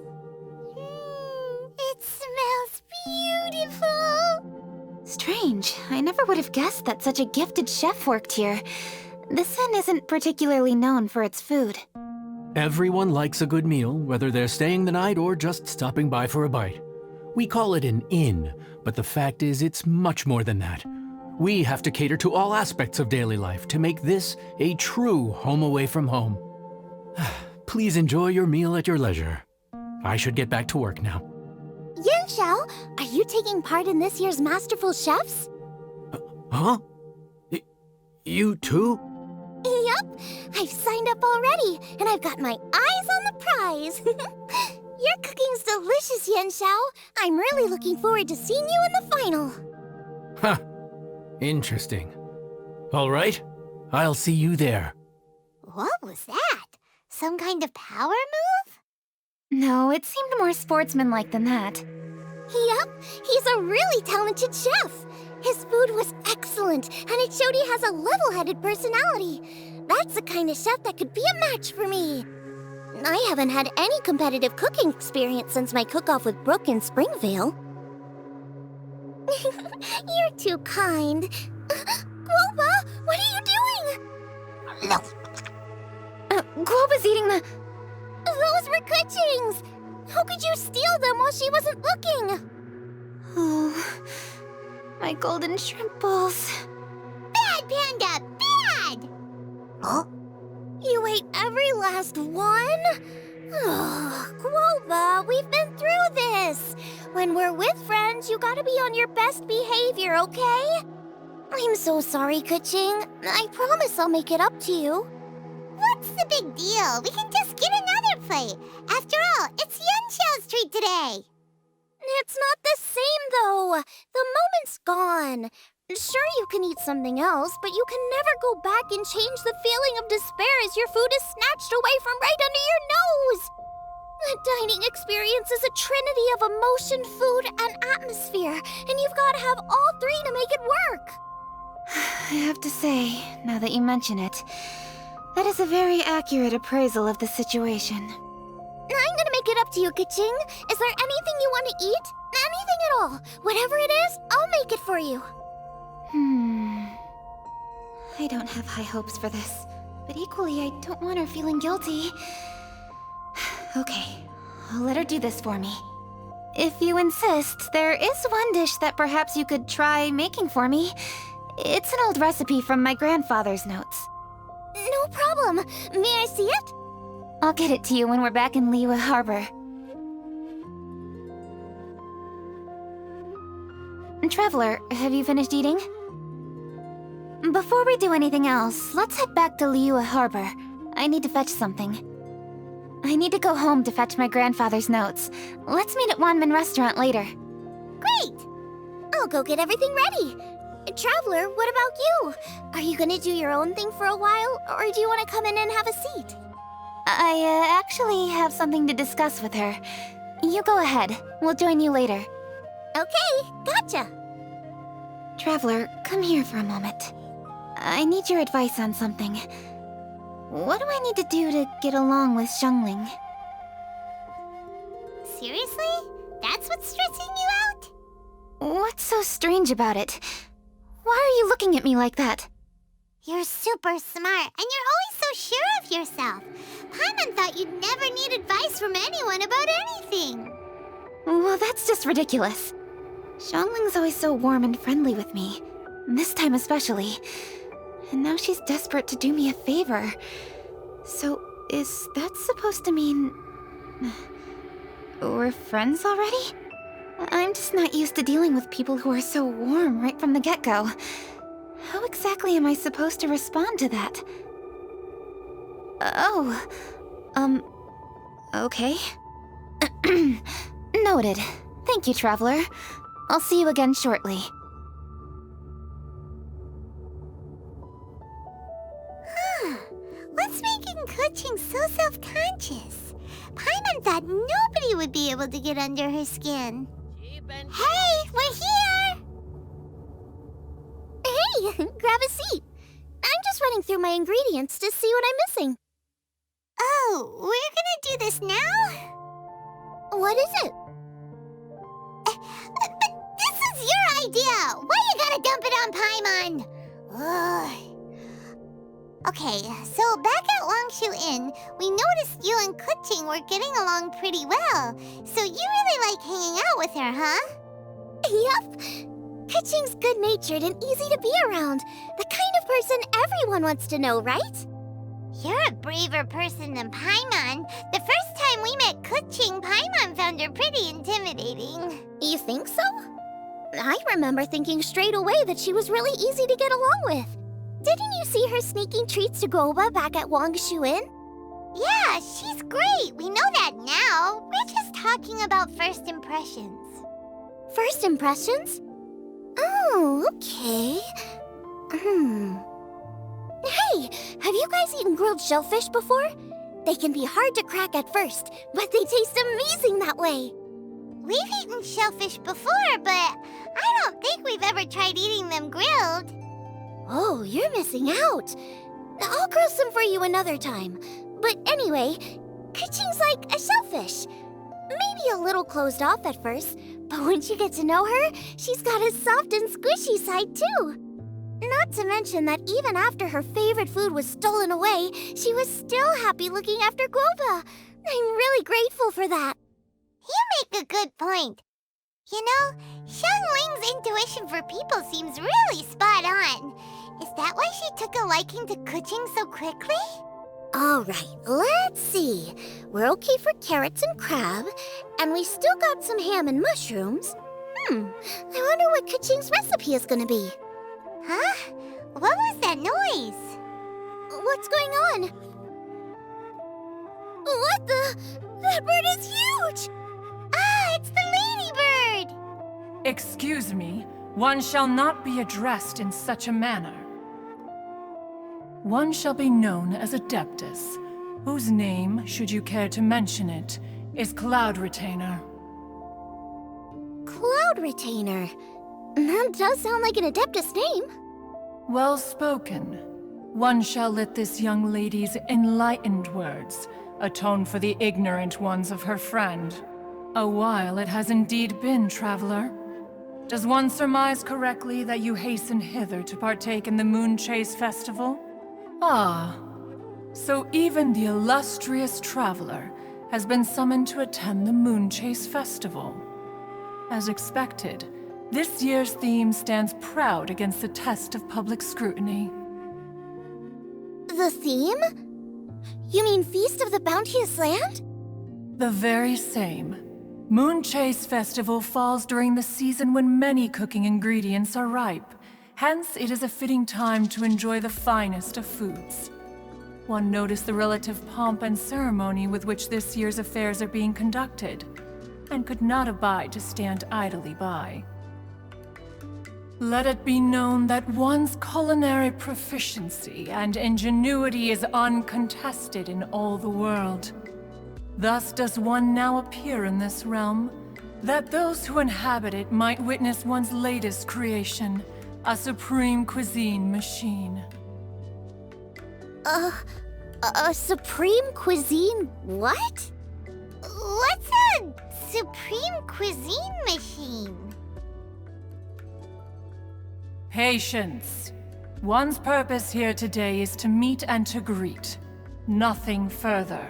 It smells beautiful! Strange. I never would have guessed that such a gifted chef worked here. This inn isn't particularly known for its food. Everyone likes a good meal, whether they're staying the night or just stopping by for a bite. We call it an inn, but the fact is it's much more than that. We have to cater to all aspects of daily life to make this a true home away from home. Please enjoy your meal at your leisure. I should get back to work now. Yanxiao, are you taking part in this year's Masterful Chefs? Huh? You too? Yup, I've signed up already, and I've got my eyes on the prize. Your cooking's delicious, Yanxiao. I'm really looking forward to seeing you in the final. Huh. Interesting. All right, I'll see you there. What was that? Some kind of power move? No, it seemed more sportsmanlike than that. Yep, he's a really talented chef. His food was excellent, and it showed he has a level-headed personality. That's the kind of chef that could be a match for me. I haven't had any competitive cooking experience since my cook-off with Brooke in Springvale. You're too kind. Guoba, what are you doing? No. Guoba's eating the... Those were Kuching's! How could you steal them while she wasn't looking? Oh, my golden shrimp balls. Bad, Panda, bad! Huh? You ate every last one? Oh, Guoba, we've been through this. When we're with friends, you gotta be on your best behavior, okay? I'm so sorry, Kuching. I promise I'll make it up to you. What's the big deal? We can just get another plate. After all, it's Yanxiao's treat today. It's not the same, though. The moment's gone. Sure, you can eat something else, but you can never go back and change the feeling of despair as your food is snatched away from right under your nose. A dining experience is a trinity of emotion, food, and atmosphere, and you've got to have all three to make it work. I have to say, now that you mention it, that is a very accurate appraisal of the situation. I'm gonna make it up to you, Kuching. Is there anything you want to eat? Anything at all. Whatever it is, I'll make it for you. I don't have high hopes for this, but equally I don't want her feeling guilty. Okay, I'll let her do this for me. If you insist, there is one dish that perhaps you could try making for me. It's an old recipe from my grandfather's notes. No problem. May I see it? I'll get it to you when we're back in Liyue Harbor. Traveler, have you finished eating? Before we do anything else, let's head back to Liyue Harbor. I need to fetch something. I need to go home to fetch my grandfather's notes. Let's meet at Wanmin Restaurant later. Great! I'll go get everything ready. Traveler, what about you? Are you gonna do your own thing for a while, or do you want to come in and have a seat? I actually have something to discuss with her. You go ahead. We'll join you later. Okay, gotcha. Traveler, come here for a moment. I need your advice on something. What do I need to do to get along with Xiangling? Seriously? That's what's stressing you out? What's so strange about it? Why are you looking at me like that? You're super smart, and you're always so sure of yourself. Paimon thought you'd never need advice from anyone about anything. Well, that's just ridiculous. Xiangling's always so warm and friendly with me. This time especially. And now she's desperate to do me a favor. So, is that supposed to mean... we're friends already? I'm just not used to dealing with people who are so warm right from the get-go. How exactly am I supposed to respond to that? Okay. Noted. Thank you, Traveler. I'll see you again shortly. What's making Kuching so self-conscious? Paimon thought nobody would be able to get under her skin. Hey, we're here! Hey, grab a seat. I'm just running through my ingredients to see what I'm missing. Oh, we're gonna do this now? What is it? But this is your idea! Why you gotta dump it on Paimon? Ugh. Okay, so back at Wangshu Inn, we noticed you and Kuching were getting along pretty well. So you really like hanging out with her, huh? Yep. Kuching's good-natured and easy to be around. The kind of person everyone wants to know, right? You're a braver person than Paimon. The first time we met Kuching, Paimon found her pretty intimidating. You think so? I remember thinking straight away that she was really easy to get along with. Didn't you see her sneaking treats to Goba back at Wangshu Inn? Yeah, she's great. We know that now. We're just talking about first impressions. First impressions? Oh, okay. Hey, have you guys eaten grilled shellfish before? They can be hard to crack at first, but they taste amazing that way. We've eaten shellfish before, but I don't think we've ever tried eating them grilled. Oh, you're missing out. I'll grill some for you another time. But anyway, Kuching's like a shellfish. Maybe a little closed off at first, but once you get to know her, she's got a soft and squishy side too. Not to mention that even after her favorite food was stolen away, she was still happy looking after Guoba. I'm really grateful for that. You make a good point. You know, Xiangling's intuition for people seems really spot on. Is that why she took a liking to Kuching so quickly? All right, let's see. We're okay for carrots and crab, and we still got some ham and mushrooms. I wonder what Kuching's recipe is gonna be. Huh? What was that noise? What's going on? What the? That bird is huge! Ah, it's the ladybird! Excuse me, one shall not be addressed in such a manner. One shall be known as Adeptus, whose name, should you care to mention it, is Cloud Retainer. Cloud Retainer? That does sound like an Adeptus name. Well spoken. One shall let this young lady's enlightened words atone for the ignorant ones of her friend. A while it has indeed been, traveler. Does one surmise correctly that you hasten hither to partake in the Moon Chase Festival? Ah, so even the illustrious traveler has been summoned to attend the Moon Chase Festival. As expected, this year's theme stands proud against the test of public scrutiny. The theme? You mean Feast of the Bounteous Land? The very same. Moon Chase Festival falls during the season when many cooking ingredients are ripe. Hence, it is a fitting time to enjoy the finest of foods. One noticed the relative pomp and ceremony with which this year's affairs are being conducted, and could not abide to stand idly by. Let it be known that one's culinary proficiency and ingenuity is uncontested in all the world. Thus does one now appear in this realm, that those who inhabit it might witness one's latest creation, a supreme cuisine machine. A supreme cuisine what? What's a supreme cuisine machine? Patience. One's purpose here today is to meet and to greet. Nothing further.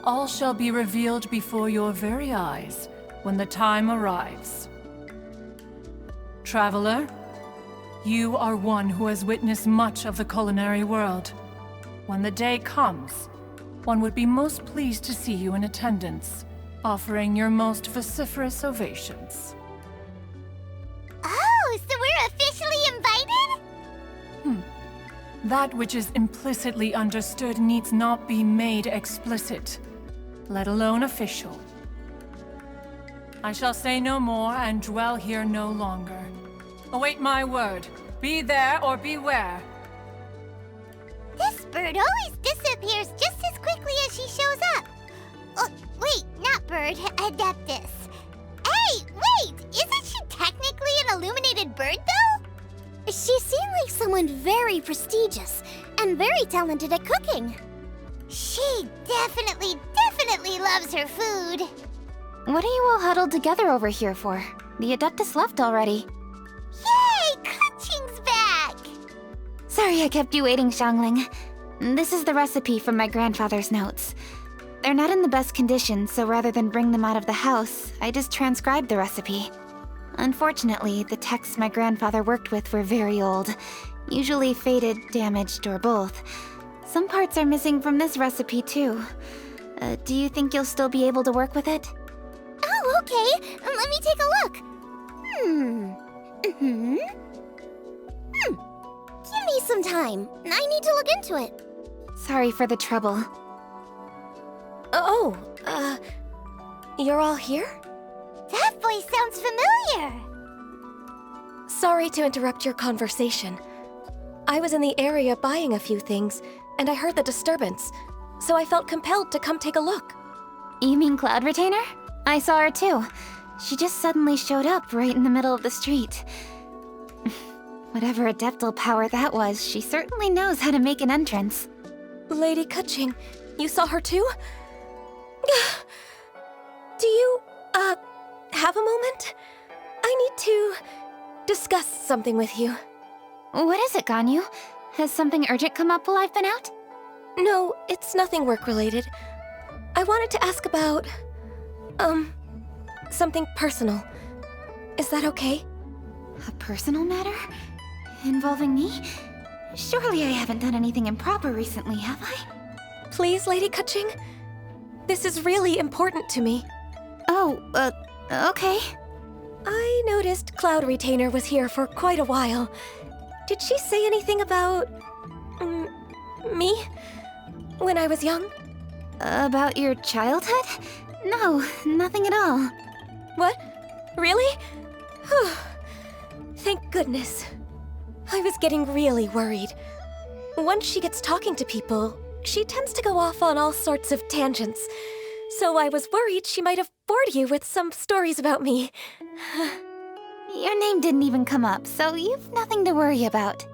All shall be revealed before your very eyes when the time arrives. Traveler, you are one who has witnessed much of the culinary world. When the day comes, one would be most pleased to see you in attendance, offering your most vociferous ovations. Oh, so we're officially invited? That which is implicitly understood needs not be made explicit, let alone official. I shall say no more and dwell here no longer. Await my word. Be there or beware. This bird always disappears just as quickly as she shows up. Oh, wait, not bird, Adeptus. Hey, wait! Isn't she technically an illuminated bird, though? She seemed like someone very prestigious and very talented at cooking. She definitely loves her food. What are you all huddled together over here for? The Adeptus left already. Yay! Kuching's back! Sorry I kept you waiting, Xiangling. This is the recipe from my grandfather's notes. They're not in the best condition, so rather than bring them out of the house, I just transcribed the recipe. Unfortunately, the texts my grandfather worked with were very old, usually faded, damaged, or both. Some parts are missing from this recipe, too. Do you think you'll still be able to work with it? Oh, okay. Let me take a look. Give me some time. I need to look into it. Sorry for the trouble. You're all here? That voice sounds familiar. Sorry to interrupt your conversation. I was in the area buying a few things, and I heard the disturbance, so I felt compelled to come take a look. You mean Cloud Retainer? I saw her too. She just suddenly showed up right in the middle of the street. Whatever adeptal power that was, she certainly knows how to make an entrance. Lady Kuching, you saw her too? Do you, have a moment? I need to discuss something with you. What is it, Ganyu? Has something urgent come up while I've been out? No, it's nothing work-related. I wanted to ask about, something personal. Is that okay? A personal matter? Involving me? Surely I haven't done anything improper recently, have I? Please, Lady Kuching? This is really important to me. Oh, okay. I noticed Cloud Retainer was here for quite a while. Did she say anything about... me? When I was young? About your childhood? No, nothing at all. What? Really? Whew. Thank goodness. I was getting really worried. Once she gets talking to people, she tends to go off on all sorts of tangents. So I was worried she might have bored you with some stories about me. Your name didn't even come up, so you've nothing to worry about.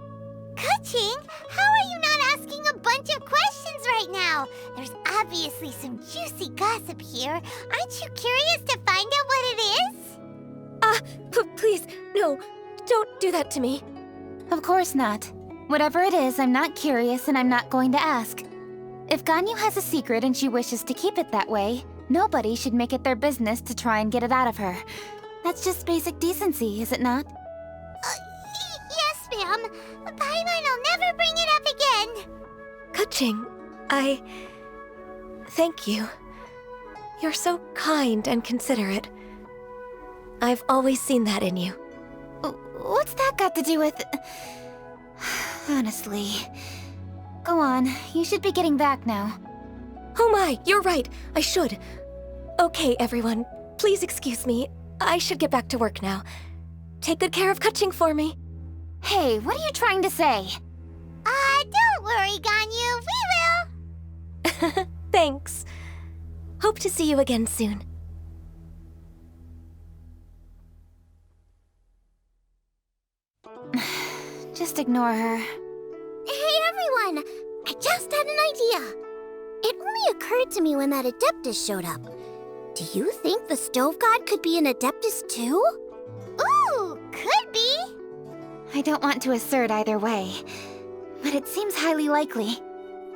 Kuching, how are you not asking a bunch of questions right now? There's obviously some juicy gossip here. Aren't you curious to find out what it is? Please, no, don't do that to me. Of course not. Whatever it is, I'm not curious and I'm not going to ask. If Ganyu has a secret and she wishes to keep it that way, nobody should make it their business to try and get it out of her. That's just basic decency, is it not? Yes, ma'am. Paimon will never bring it up again. Kuching, thank you. You're so kind and considerate. I've always seen that in you. What's that got to do with... Honestly. Go on, you should be getting back now. Oh my, you're right, I should. Okay, everyone, please excuse me. I should get back to work now. Take good care of Kuching for me. Hey, what are you trying to say? Don't worry, Ganyu, we will. Thanks. Hope to see you again soon. Just ignore her. Hey everyone! I just had an idea. It only occurred to me when that Adeptus showed up. Do you think the Stove God could be an Adeptus too? Ooh, could be. I don't want to assert either way, but it seems highly likely.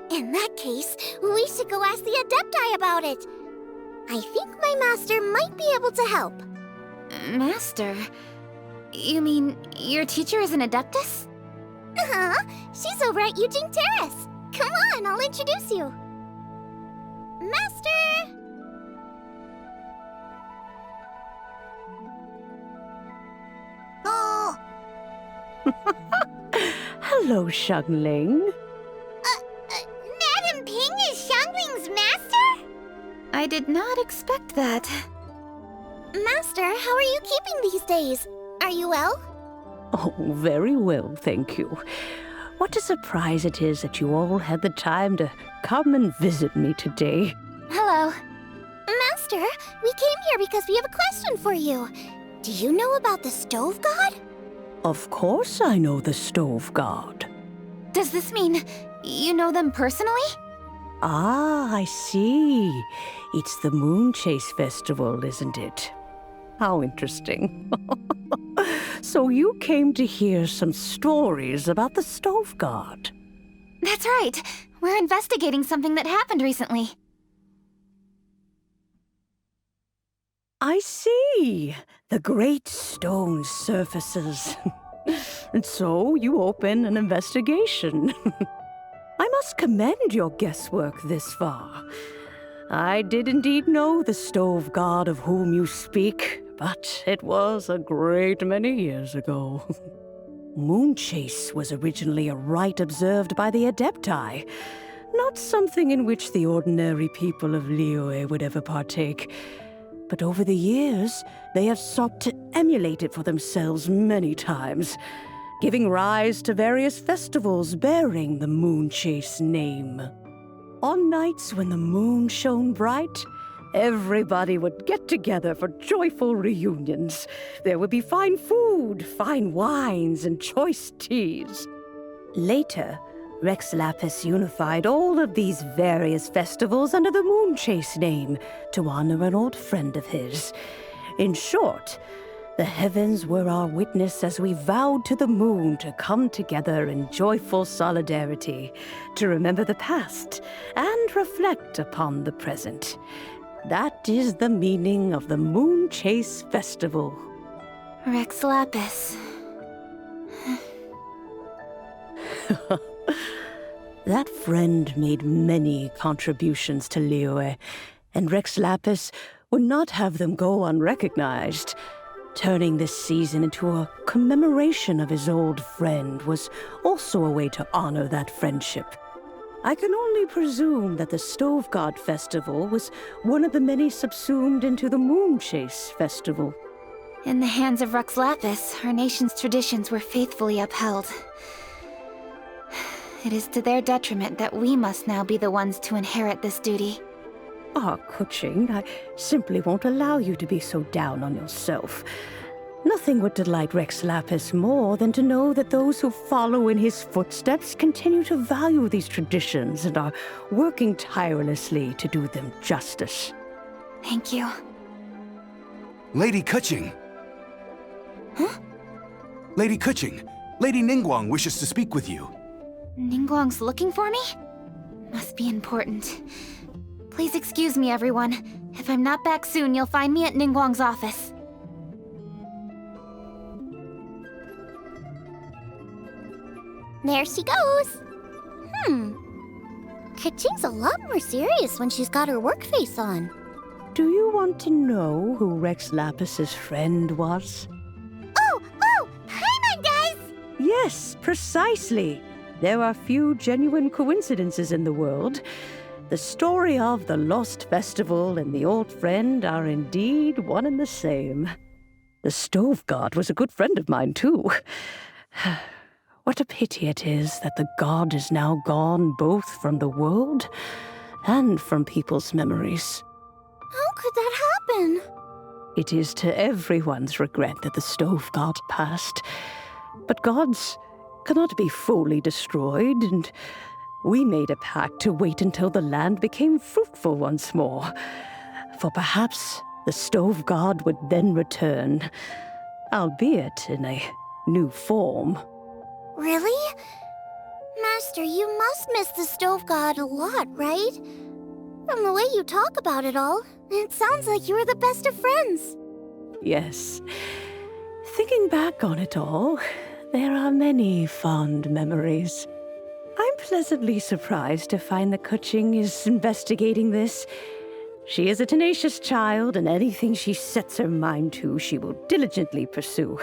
In that case, we should go ask the Adepti about it. I think my master might be able to help. Master? You mean your teacher is an Adeptus? Uh-huh. She's over at Yujing Terrace. Come on, I'll introduce you. Master! Oh! Hello, Xiangling. Madam Ping is Xiangling's master? I did not expect that. Master, how are you keeping these days? Are you well? Oh, very well, thank you. What a surprise it is that you all had the time to come and visit me today. Hello. Master, we came here because we have a question for you. Do you know about the Stove God? Of course I know the Stove God. Does this mean you know them personally? Ah, I see. It's the Moon Chase Festival, isn't it? How interesting. So you came to hear some stories about the Stove God. That's right. We're investigating something that happened recently. I see. The great stone surfaces. And so you open an investigation. I must commend your guesswork this far. I did indeed know the Stove God of whom you speak, but it was a great many years ago. Moon Chase was originally a rite observed by the Adepti, not something in which the ordinary people of Liyue would ever partake. But over the years, they have sought to emulate it for themselves many times, giving rise to various festivals bearing the Moon Chase name. On nights when the moon shone bright, everybody would get together for joyful reunions. There would be fine food, fine wines, and choice teas. Later, Rex Lapis unified all of these various festivals under the Moon Chase name to honor an old friend of his. In short, the heavens were our witness as we vowed to the moon to come together in joyful solidarity, to remember the past and reflect upon the present. That is the meaning of the Moon Chase Festival. Rex Lapis. That friend made many contributions to Liyue, and Rex Lapis would not have them go unrecognized. Turning this season into a commemoration of his old friend was also a way to honor that friendship. I can only presume that the Stove God Festival was one of the many subsumed into the Moon Chase Festival. In the hands of Rex Lapis, our nation's traditions were faithfully upheld. It is to their detriment that we must now be the ones to inherit this duty. Ah, Kuching, I simply won't allow you to be so down on yourself. Nothing would delight Rex Lapis more than to know that those who follow in his footsteps continue to value these traditions and are working tirelessly to do them justice. Thank you. Lady Kuching! Huh? Lady Kuching, Lady Ningguang wishes to speak with you. Ningguang's looking for me? Must be important. Please excuse me, everyone. If I'm not back soon, you'll find me at Ningguang's office. There she goes. Kuching's a lot more serious when she's got her work face on. Do you want to know who Rex Lapis's friend was? Oh! Hi, guys! Yes, precisely. There are few genuine coincidences in the world. The story of the Lost Festival and the old friend are indeed one and the same. The Stove God was a good friend of mine, too. What a pity it is that the god is now gone both from the world and from people's memories. How could that happen? It is to everyone's regret that the Stove God passed. But gods cannot be fully destroyed, and we made a pact to wait until the land became fruitful once more. For perhaps the Stove God would then return, albeit in a new form. Really? Master, you must miss the Stove God a lot, right? From the way you talk about it all, it sounds like you were the best of friends. Yes. Thinking back on it all, there are many fond memories. I'm pleasantly surprised to find that Kuching is investigating this. She is a tenacious child, and anything she sets her mind to, she will diligently pursue.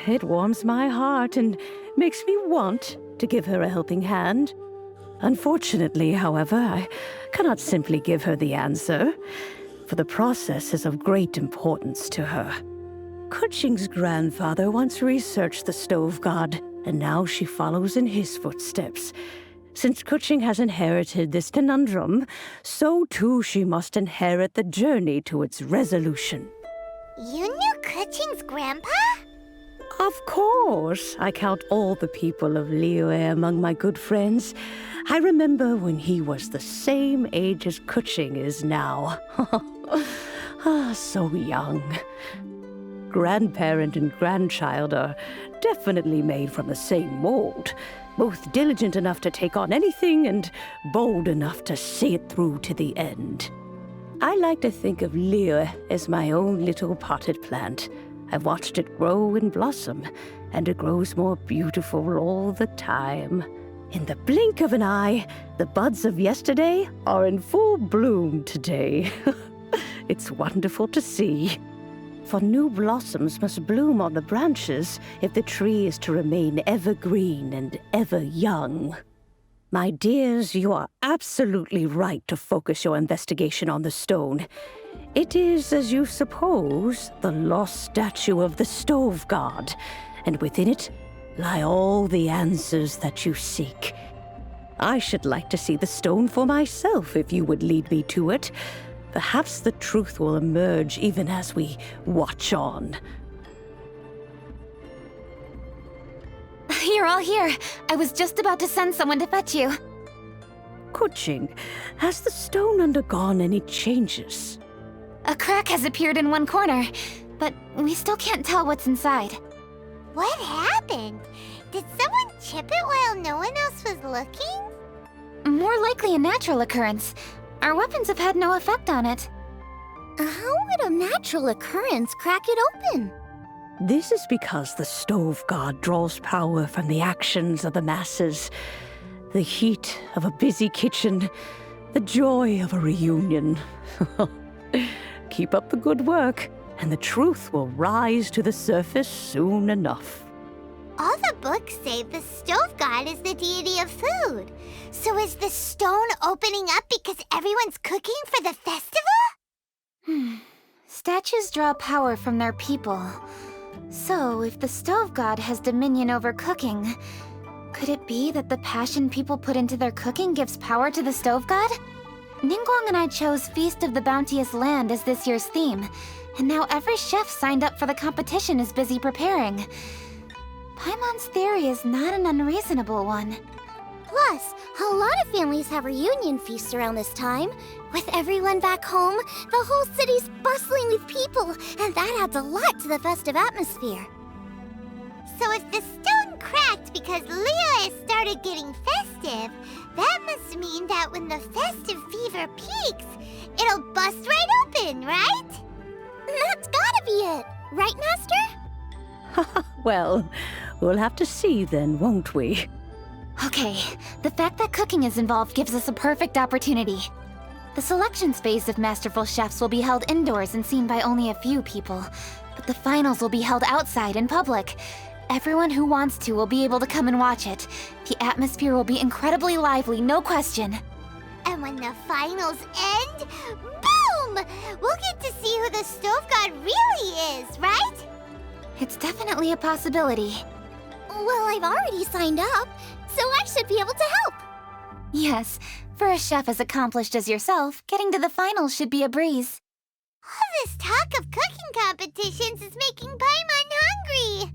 It warms my heart and makes me want to give her a helping hand. Unfortunately, however, I cannot simply give her the answer. For for the process is of great importance to her. Kuching's grandfather once researched the stove god, and now she follows in his footsteps. Since Kuching has inherited this conundrum, so too she must inherit the journey to its resolution. You knew Kuching's grandpa? Of course. I count all the people of Liyue among my good friends. I remember when he was the same age as Kuching is now. So young. Grandparent and grandchild are definitely made from the same mold, both diligent enough to take on anything and bold enough to see it through to the end. I like to think of Liyue as my own little potted plant. I've watched it grow and blossom, and it grows more beautiful all the time. In the blink of an eye, the buds of yesterday are in full bloom today. It's wonderful to see. For new blossoms must bloom on the branches if the tree is to remain evergreen and ever young. My dears, you are absolutely right to focus your investigation on the stone. It is, as you suppose, the lost statue of the stove god, and within it lie all the answers that you seek. I should like to see the stone for myself if you would lead me to it. Perhaps the truth will emerge even as we watch on. You're all here. I was just about to send someone to fetch you. Kuching, has the stone undergone any changes? A crack has appeared in one corner, but we still can't tell what's inside. What happened? Did someone chip it while no one else was looking? More likely a natural occurrence. Our weapons have had no effect on it. How would a natural occurrence crack it open? This is because the stove god draws power from the actions of the masses. The heat of a busy kitchen, the joy of a reunion. Keep up the good work, and the truth will rise to the surface soon enough. All the books say the stove god is the deity of food. So is the stone opening up because everyone's cooking for the festival? Statues draw power from their people. So, if the stove god has dominion over cooking, could it be that the passion people put into their cooking gives power to the stove god? Ningguang and I chose Feast of the Bounteous Land as this year's theme, and now every chef signed up for the competition is busy preparing. Paimon's theory is not an unreasonable one. Plus, a lot of families have reunion feasts around this time. With everyone back home, the whole city's bustling with people, and that adds a lot to the festive atmosphere. So if the stone cracked because Liyue started getting festive, that must mean that when the festive fever peaks, it'll bust right open, right? That's gotta be it, right, Master? Well, we'll have to see then, won't we? Okay, the fact that cooking is involved gives us a perfect opportunity. The selections phase of Masterful Chefs will be held indoors and seen by only a few people, but the finals will be held outside in public. Everyone who wants to will be able to come and watch it. The atmosphere will be incredibly lively, no question. And when the finals end, boom! We'll get to see who the stove god really is, right? It's definitely a possibility. Well, I've already signed up, so I should be able to help. Yes, for a chef as accomplished as yourself, getting to the finals should be a breeze. All this talk of cooking competitions is making Paimon hungry.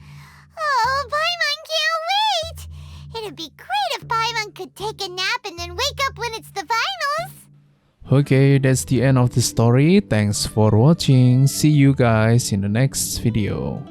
Oh, Paimon can't wait! It'd be great if Paimon could take a nap and then wake up when it's the finals. Okay, that's the end of the story. Thanks for watching. See you guys in the next video.